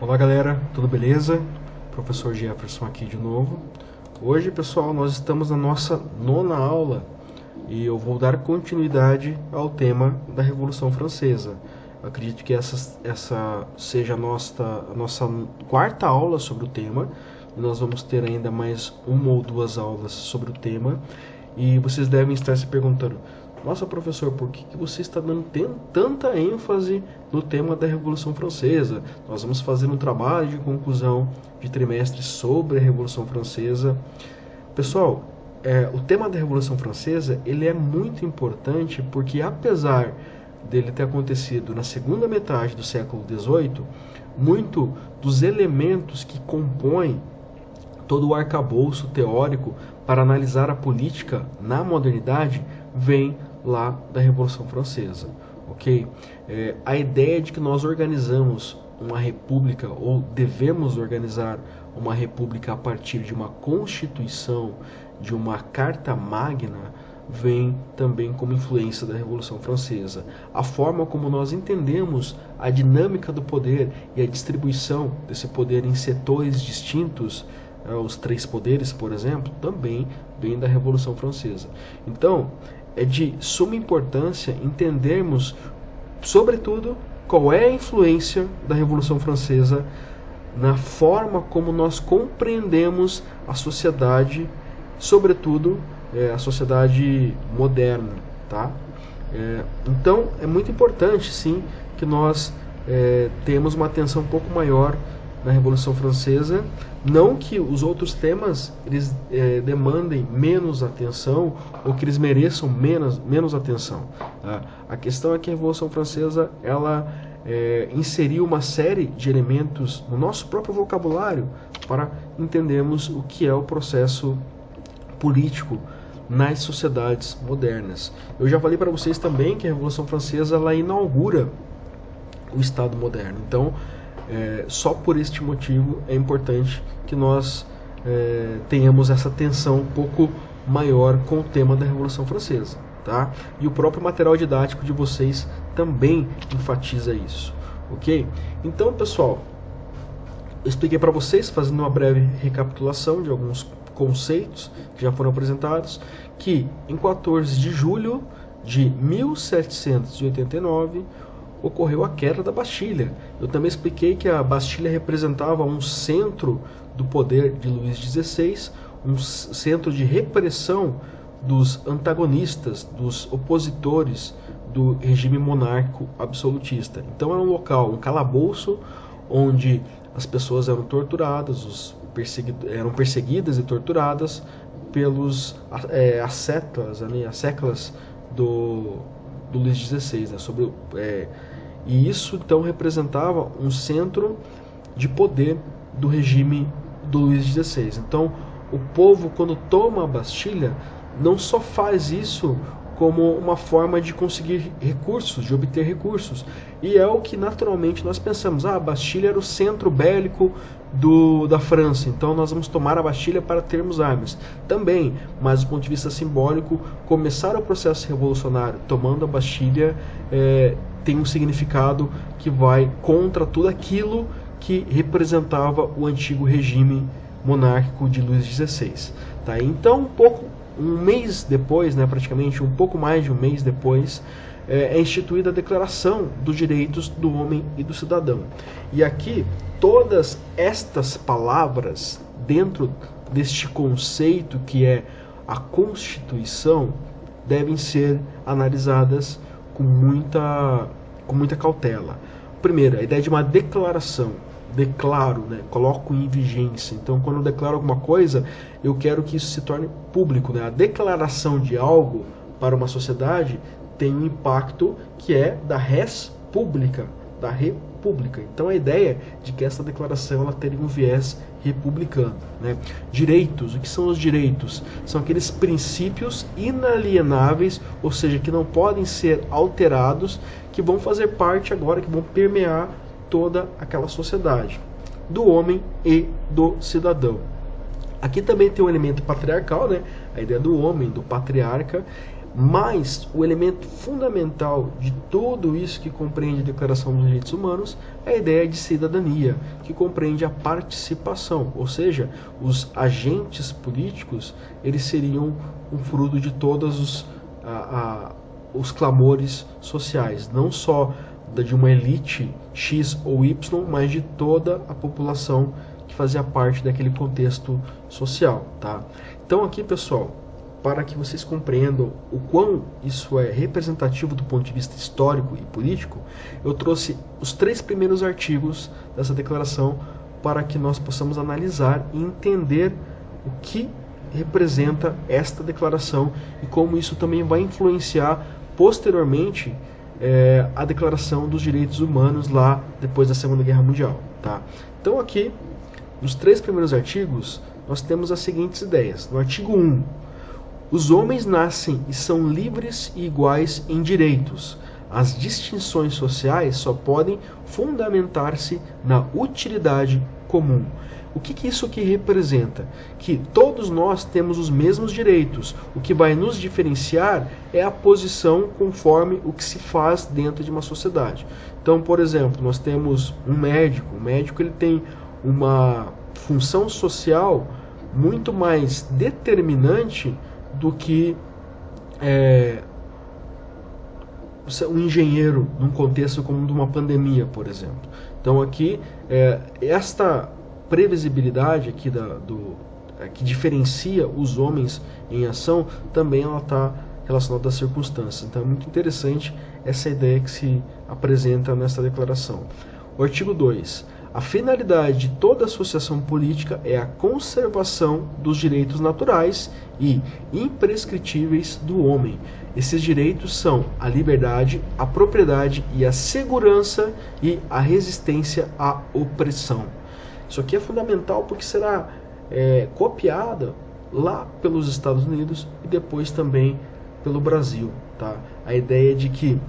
Olá galera, tudo beleza? Professor Jefferson aqui de novo. Hoje, pessoal, nós estamos na nossa nona aula e eu vou dar continuidade ao tema da Revolução Francesa. Eu acredito que essa seja a nossa quarta aula sobre o tema e nós vamos ter ainda mais uma ou duas aulas sobre o tema. E vocês devem estar se perguntando: nossa, professor, por que você está dando tanta ênfase no tema da Revolução Francesa? Nós vamos fazer um trabalho de conclusão de trimestre sobre a Revolução Francesa. Pessoal, o tema da Revolução Francesa ele é muito importante porque, apesar dele ter acontecido na segunda metade do século XVIII, muito dos elementos que compõem todo o arcabouço teórico para analisar a política na modernidade vem lá da Revolução Francesa, ok? A ideia de que nós organizamos uma república ou devemos organizar uma república a partir de uma constituição, de uma carta magna, vem também como influência da Revolução Francesa. A forma como nós entendemos a dinâmica do poder e a distribuição desse poder em setores distintos, os três poderes, por exemplo, também vem da Revolução Francesa. Então, é de suma importância entendermos, sobretudo, qual é a influência da Revolução Francesa na forma como nós compreendemos a sociedade, sobretudo a sociedade moderna, tá? Então, é muito importante, sim, que nós tenhamos uma atenção um pouco maior na Revolução Francesa. Não que os outros temas eles demandem menos atenção ou que eles mereçam menos atenção. Tá? A questão é que a Revolução Francesa ela inseriu uma série de elementos no nosso próprio vocabulário para entendermos o que é o processo político nas sociedades modernas. Eu já falei para vocês também que a Revolução Francesa ela inaugura o Estado moderno. Então, só por este motivo é importante que nós tenhamos essa atenção um pouco maior com o tema da Revolução Francesa, tá? E o próprio material didático de vocês também enfatiza isso, ok? Então, pessoal, eu expliquei para vocês, fazendo uma breve recapitulação de alguns conceitos que já foram apresentados, que em 14 de julho de 1789 ocorreu a queda da Bastilha. Eu também expliquei que a Bastilha representava um centro do poder de Luís XVI, um centro de repressão dos antagonistas, dos opositores do regime monárquico absolutista. Então era um local, um calabouço, onde as pessoas eram torturadas, eram perseguidas e torturadas pelos asseclas do Luís XVI, né, e isso então representava um centro de poder do regime do Luís XVI. Então o povo, quando toma a Bastilha, não só faz isso como uma forma de conseguir recursos, de obter recursos, e é o que naturalmente nós pensamos: a Bastilha era o centro bélico da França, então nós vamos tomar a Bastilha para termos armas. Também, mas do ponto de vista simbólico, começar o processo revolucionário tomando a Bastilha tem um significado que vai contra tudo aquilo que representava o antigo regime monárquico de Luís XVI. Tá? Então, um mês depois, né, praticamente um pouco mais de um mês depois, é instituída a Declaração dos Direitos do Homem e do Cidadão. E aqui, todas estas palavras, dentro deste conceito que é a Constituição, devem ser analisadas com muita cautela. Primeiro, a ideia de uma declaração. Declaro, né? Coloco em vigência. Então, quando eu declaro alguma coisa, eu quero que isso se torne público, né? A declaração de algo para uma sociedade tem um impacto que é da res pública, da república. Então, a ideia de que essa declaração ela teria um viés republicano, né? Direitos. O que são os direitos? São aqueles princípios inalienáveis, ou seja, que não podem ser alterados, que vão fazer parte agora, que vão permear toda aquela sociedade, do homem e do cidadão. Aqui também tem um elemento patriarcal, né? A ideia do homem, do patriarca, Mas o elemento fundamental de tudo isso que compreende a Declaração dos Direitos Humanos é a ideia de cidadania, que compreende a participação, ou seja, os agentes políticos eles seriam um fruto de todos os clamores sociais, não só de uma elite X ou Y, mas de toda a população que fazia parte daquele contexto social, tá? Então aqui, pessoal, para que vocês compreendam o quão isso é representativo do ponto de vista histórico e político, eu trouxe os 3 primeiros artigos dessa declaração para que nós possamos analisar e entender o que representa esta declaração e como isso também vai influenciar posteriormente a Declaração dos Direitos Humanos lá depois da Segunda Guerra Mundial, tá? Então aqui, nos 3 primeiros artigos, nós temos as seguintes ideias. No artigo 1, os homens nascem e são livres e iguais em direitos. As distinções sociais só podem fundamentar-se na utilidade comum. O que isso aqui representa? Que todos nós temos os mesmos direitos. O que vai nos diferenciar é a posição conforme o que se faz dentro de uma sociedade. Então, por exemplo, nós temos um médico. O médico ele tem uma função social muito mais determinante do que um engenheiro num contexto como de uma pandemia, por exemplo. Então aqui, esta previsibilidade aqui que diferencia os homens em ação, também ela está relacionada às circunstâncias. Então é muito interessante essa ideia que se apresenta nesta declaração. O artigo 2. A finalidade de toda associação política é a conservação dos direitos naturais e imprescritíveis do homem. Esses direitos são a liberdade, a propriedade e a segurança e a resistência à opressão. Isso aqui é fundamental porque será copiada lá pelos Estados Unidos e depois também pelo Brasil, tá? A ideia de que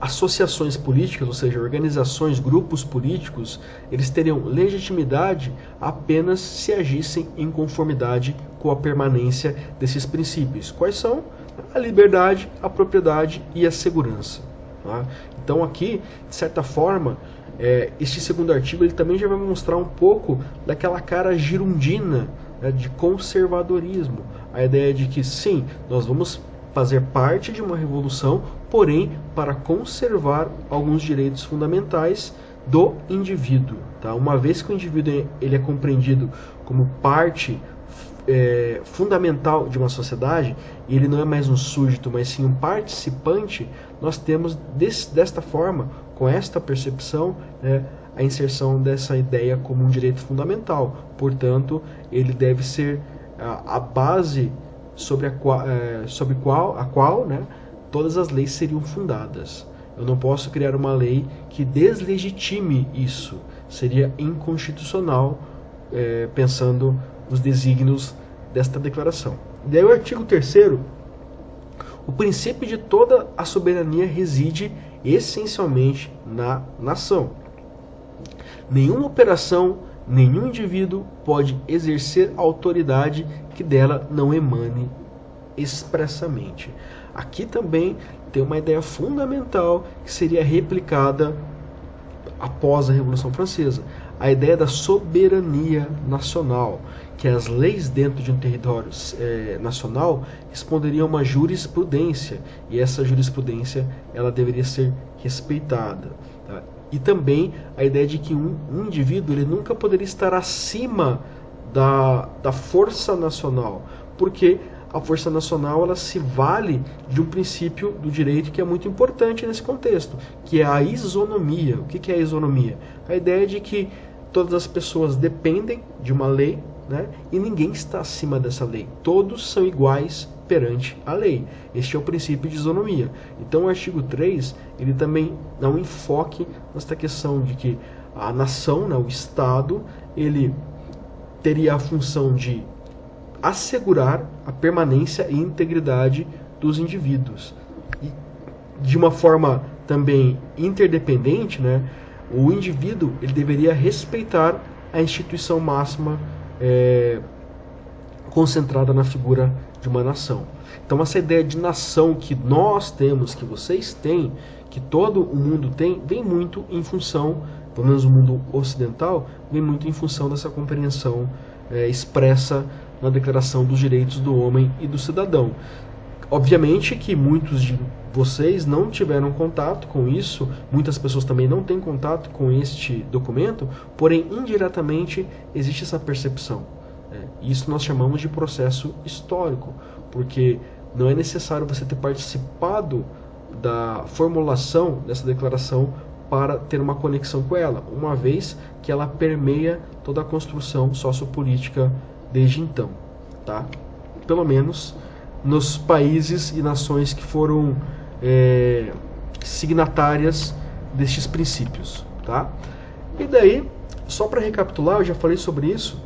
associações políticas, ou seja, organizações, grupos políticos, eles teriam legitimidade apenas se agissem em conformidade com a permanência desses princípios. Quais são? A liberdade, a propriedade e a segurança. Tá? Então aqui, de certa forma, este segundo artigo ele também já vai mostrar um pouco daquela cara girundina, né, de conservadorismo. A ideia de que sim, nós vamos fazer parte de uma revolução, porém para conservar alguns direitos fundamentais do indivíduo. Tá? Uma vez que o indivíduo ele é compreendido como parte fundamental de uma sociedade, e ele não é mais um súdito, mas sim um participante, nós temos desta forma, com esta percepção, a inserção dessa ideia como um direito fundamental. Portanto, ele deve ser a base sobre a qual todas as leis seriam fundadas. Eu não posso criar uma lei que deslegitime isso. Seria inconstitucional, pensando nos desígnios desta declaração. Daí o artigo 3º, o princípio de toda a soberania reside essencialmente na nação. Nenhuma operação, nenhum indivíduo pode exercer autoridade que dela não emane expressamente. Aqui também tem uma ideia fundamental que seria replicada após a Revolução Francesa. A ideia da soberania nacional, que as leis dentro de um território nacional responderiam a uma jurisprudência, e essa jurisprudência ela deveria ser respeitada. Tá? E também a ideia de que um indivíduo ele nunca poderia estar acima da força nacional, porque a força nacional ela se vale de um princípio do direito que é muito importante nesse contexto, que é a isonomia. O que é a isonomia? A ideia de que todas as pessoas dependem de uma lei, né, e ninguém está acima dessa lei. Todos são iguais perante a lei. Este é o princípio de isonomia. Então o artigo 3 ele também dá um enfoque nesta questão de que a nação, né, o Estado, ele teria a função de assegurar a permanência e integridade dos indivíduos. E de uma forma também interdependente, né, o indivíduo ele deveria respeitar a instituição máxima concentrada na figura de uma nação. Então essa ideia de nação que nós temos, que vocês têm, que todo o mundo tem, vem muito em função, pelo menos o mundo ocidental, vem muito em função dessa compreensão expressa na Declaração dos Direitos do Homem e do Cidadão. Obviamente que muitos de vocês não tiveram contato com isso, muitas pessoas também não têm contato com este documento, porém indiretamente existe essa percepção. Isso nós chamamos de processo histórico, porque não é necessário você ter participado da formulação dessa declaração para ter uma conexão com ela, uma vez que ela permeia toda a construção sociopolítica desde então, tá? Pelo menos nos países e nações que foram signatárias destes princípios, tá? E daí, só para recapitular, eu já falei sobre isso,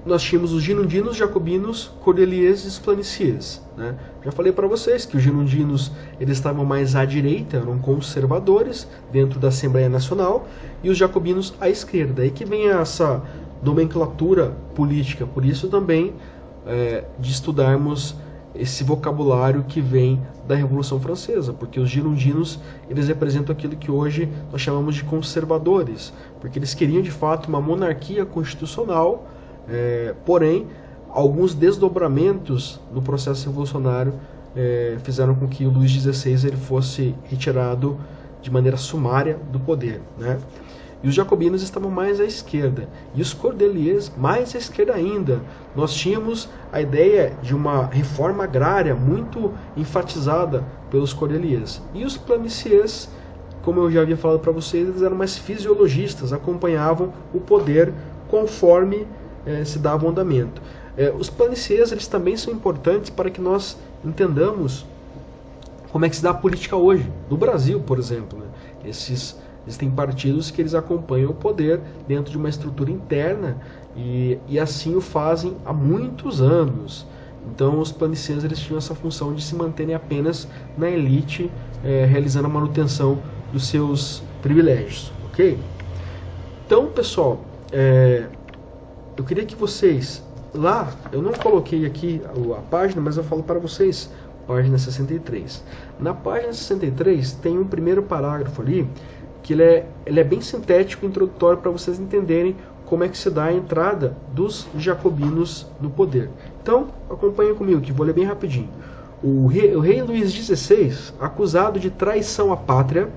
nós tínhamos os girondinos, jacobinos, cordelieses e planiciers, né? Já falei para vocês que os girondinos eles estavam mais à direita, eram conservadores dentro da Assembleia Nacional, e os jacobinos à esquerda. Aí que vem essa nomenclatura política, por isso também de estudarmos esse vocabulário que vem da Revolução Francesa, porque os girondinos eles representam aquilo que hoje nós chamamos de conservadores, porque eles queriam de fato uma monarquia constitucional, porém alguns desdobramentos no processo revolucionário fizeram com que o Luís XVI ele fosse retirado de maneira sumária do poder, né? E os jacobinos estavam mais à esquerda, e os cordeliers mais à esquerda ainda. Nós tínhamos a ideia de uma reforma agrária muito enfatizada pelos cordeliers. E os planiciers, como eu já havia falado para vocês, eles eram mais fisiologistas, acompanhavam o poder conforme se dava o andamento. Os planiciers eles também são importantes para que nós entendamos como é que se dá a política hoje, no Brasil, por exemplo, né? Existem partidos que eles acompanham o poder dentro de uma estrutura interna e assim o fazem há muitos anos. Então os planiciers eles tinham essa função de se manterem apenas na elite, realizando a manutenção dos seus privilégios, ok? Então, pessoal, eu queria que vocês, lá, eu não coloquei aqui a página, mas eu falo para vocês, página 63. Na página 63 tem um primeiro parágrafo ali, que ele é bem sintético e introdutório para vocês entenderem como é que se dá a entrada dos jacobinos no poder. Então, acompanhem comigo, que vou ler bem rapidinho. O rei Luís XVI, acusado de traição à pátria,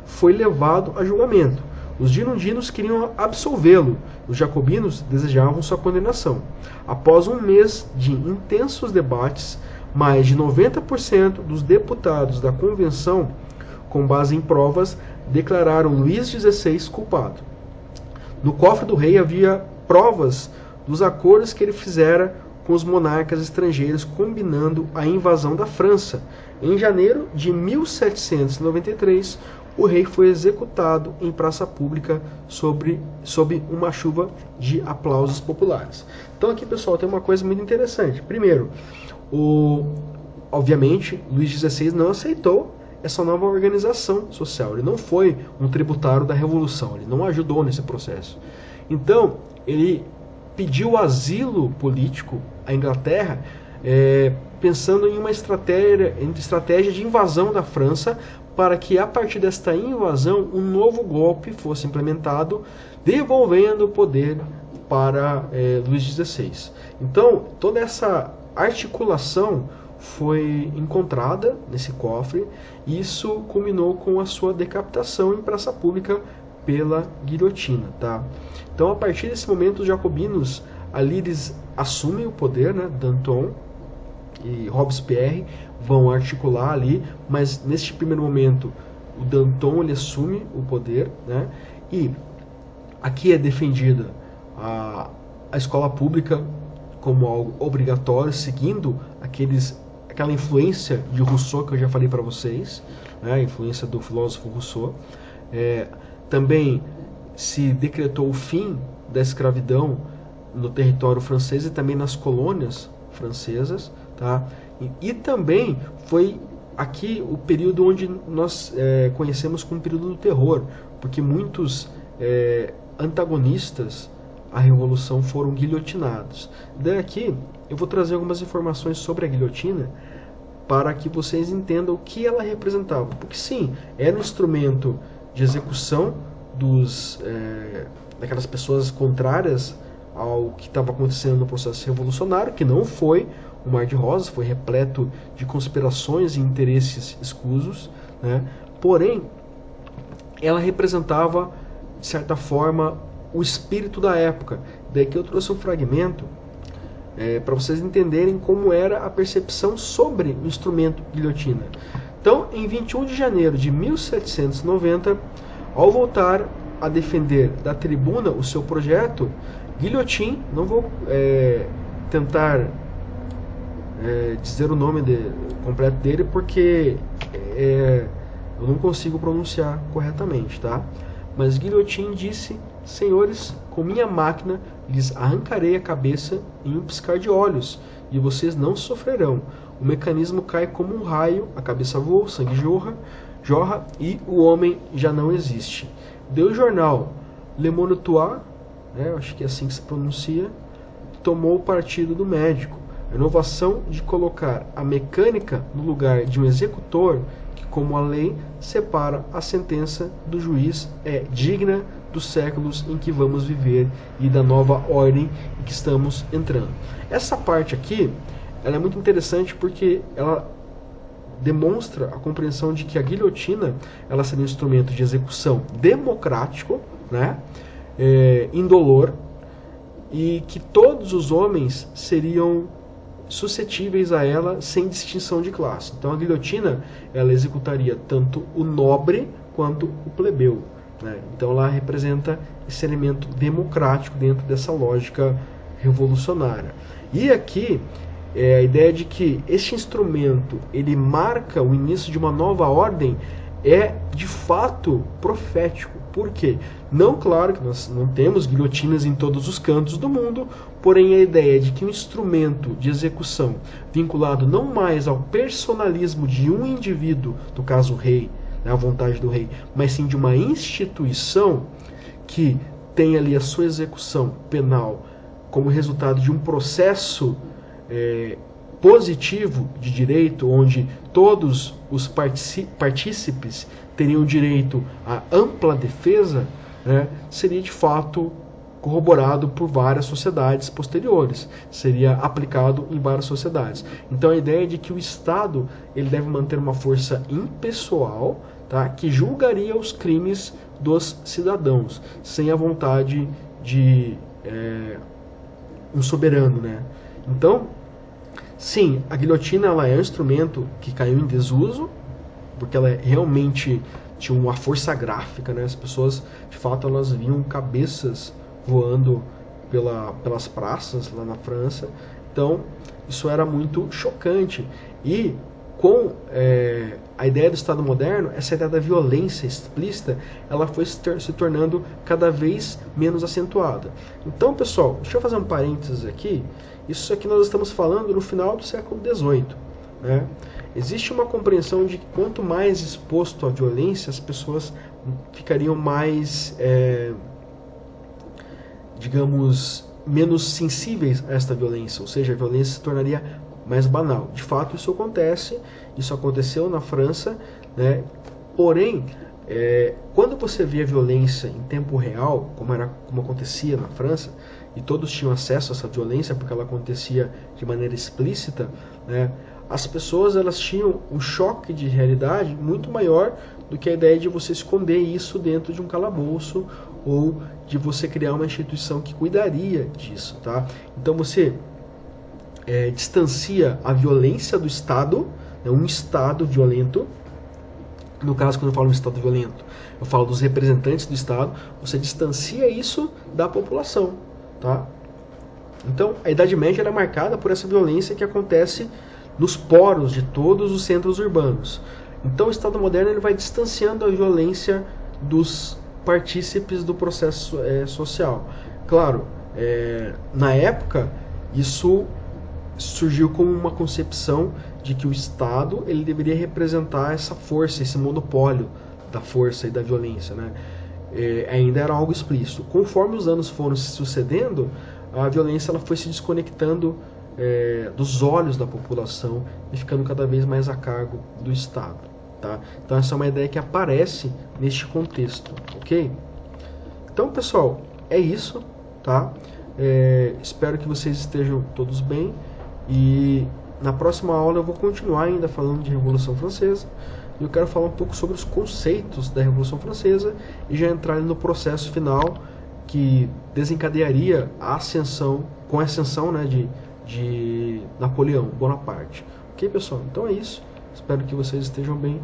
foi levado a julgamento. Os girondinos queriam absolvê-lo, os jacobinos desejavam sua condenação. Após um mês de intensos debates, mais de 90% dos deputados da convenção, com base em provas, declararam Luís XVI culpado. No cofre do rei havia provas dos acordos que ele fizera com os monarcas estrangeiros, combinando a invasão da França. Em janeiro de 1793, o rei foi executado em praça pública sob uma chuva de aplausos populares. Então aqui, pessoal, tem uma coisa muito interessante. Primeiro, obviamente, Luís XVI não aceitou essa nova organização social. Ele não foi um tributário da Revolução, ele não ajudou nesse processo. Então, ele pediu asilo político à Inglaterra, pensando em uma estratégia de invasão da França, para que a partir desta invasão um novo golpe fosse implementado, devolvendo o poder para Luís XVI. Então, toda essa articulação foi encontrada nesse cofre, e isso culminou com a sua decapitação em praça pública pela guilhotina, tá? Então, a partir desse momento, os jacobinos ali eles assumem o poder, né? Danton e Robespierre vão articular ali, mas neste primeiro momento o Danton ele assume o poder, né? E aqui é defendida a escola pública como algo obrigatório, seguindo aquela influência de Rousseau que eu já falei para vocês, né? A influência do filósofo Rousseau. Também se decretou o fim da escravidão no território francês e também nas colônias francesas, tá? E também foi aqui o período onde nós conhecemos como período do terror, porque muitos antagonistas a Revolução foram guilhotinados. Daí aqui eu vou trazer algumas informações sobre a guilhotina para que vocês entendam o que ela representava. Porque sim, era um instrumento de execução daquelas pessoas contrárias ao que estava acontecendo no processo revolucionário, que não foi um mar de rosas, foi repleto de conspirações e interesses escusos, né? Porém, ela representava, de certa forma, o espírito da época. Daí que eu trouxe um fragmento para vocês entenderem como era a percepção sobre o instrumento guilhotina. Então, em 21 de janeiro de 1790, ao voltar a defender da tribuna o seu projeto, Guillotin, não vou tentar dizer o nome completo dele porque eu não consigo pronunciar corretamente, tá? Mas Guillotin disse: senhores, com minha máquina lhes arrancarei a cabeça em um piscar de olhos, e vocês não sofrerão. O mecanismo cai como um raio, a cabeça voa, o sangue jorra e o homem já não existe. Deu o jornal Le Moniteur, acho que é assim que se pronuncia, tomou o partido do médico. A inovação de colocar a mecânica no lugar de um executor, que, como a lei separa a sentença do juiz, é digna dos séculos em que vamos viver e da nova ordem em que estamos entrando. Essa parte aqui, ela é muito interessante porque ela demonstra a compreensão de que a guilhotina ela seria um instrumento de execução democrático, né, indolor, e que todos os homens seriam suscetíveis a ela sem distinção de classe. Então a guilhotina ela executaria tanto o nobre quanto o plebeu, né? Então ela representa esse elemento democrático dentro dessa lógica revolucionária. E aqui a ideia de que este instrumento ele marca o início de uma nova ordem é de fato profético. Por quê? Não, claro que nós não temos guilhotinas em todos os cantos do mundo, porém a ideia de que um instrumento de execução vinculado não mais ao personalismo de um indivíduo, no caso o rei, a vontade do rei, mas sim de uma instituição que tem ali a sua execução penal como resultado de um processo positivo de direito, onde todos os partícipes teriam direito à ampla defesa, né, seria de fato corroborado por várias sociedades posteriores, seria aplicado em várias sociedades. Então a ideia é de que o Estado ele deve manter uma força impessoal, tá, que julgaria os crimes dos cidadãos, sem a vontade de um soberano, né? Então, sim, a guilhotina ela é um instrumento que caiu em desuso, porque ela realmente tinha uma força gráfica, né? As pessoas, de fato, elas viam cabeças voando pelas praças lá na França. Então, isso era muito chocante. E com a ideia do Estado moderno, essa ideia da violência explícita, ela foi se tornando cada vez menos acentuada. Então, pessoal, deixa eu fazer um parênteses aqui. Isso aqui nós estamos falando no final do século XVIII, né? Existe uma compreensão de que quanto mais exposto à violência, as pessoas ficariam mais, digamos, menos sensíveis a esta violência, ou seja, a violência se tornaria mais banal. De fato, isso acontece, isso aconteceu na França, né? Porém, quando você vê a violência em tempo real, como acontecia na França, e todos tinham acesso a essa violência porque ela acontecia de maneira explícita, né? As pessoas elas tinham um choque de realidade muito maior do que a ideia de você esconder isso dentro de um calabouço ou de você criar uma instituição que cuidaria disso, tá? Então você distancia a violência do Estado, né, um Estado violento. No caso, quando eu falo um Estado violento, eu falo dos representantes do Estado. Você distancia isso da população, tá? Então, a Idade Média era marcada por essa violência que acontece nos poros de todos os centros urbanos. Então, o Estado moderno ele vai distanciando a violência dos partícipes do processo social. Claro, na época, isso surgiu como uma concepção de que o Estado ele deveria representar essa força, esse monopólio da força e da violência, né? ainda era algo explícito. Conforme os anos foram se sucedendo, a violência ela foi se desconectando dos olhos da população e ficando cada vez mais a cargo do Estado. Tá? Então essa é uma ideia que aparece neste contexto, ok? Então, pessoal, é isso, tá? Espero que vocês estejam todos bem e na próxima aula eu vou continuar ainda falando de Revolução Francesa. Eu quero falar um pouco sobre os conceitos da Revolução Francesa e já entrar no processo final que desencadearia a ascensão, com a ascensão, né, de Napoleão Bonaparte. Ok, pessoal? Então é isso. Espero que vocês estejam bem.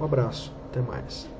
Um abraço. Até mais.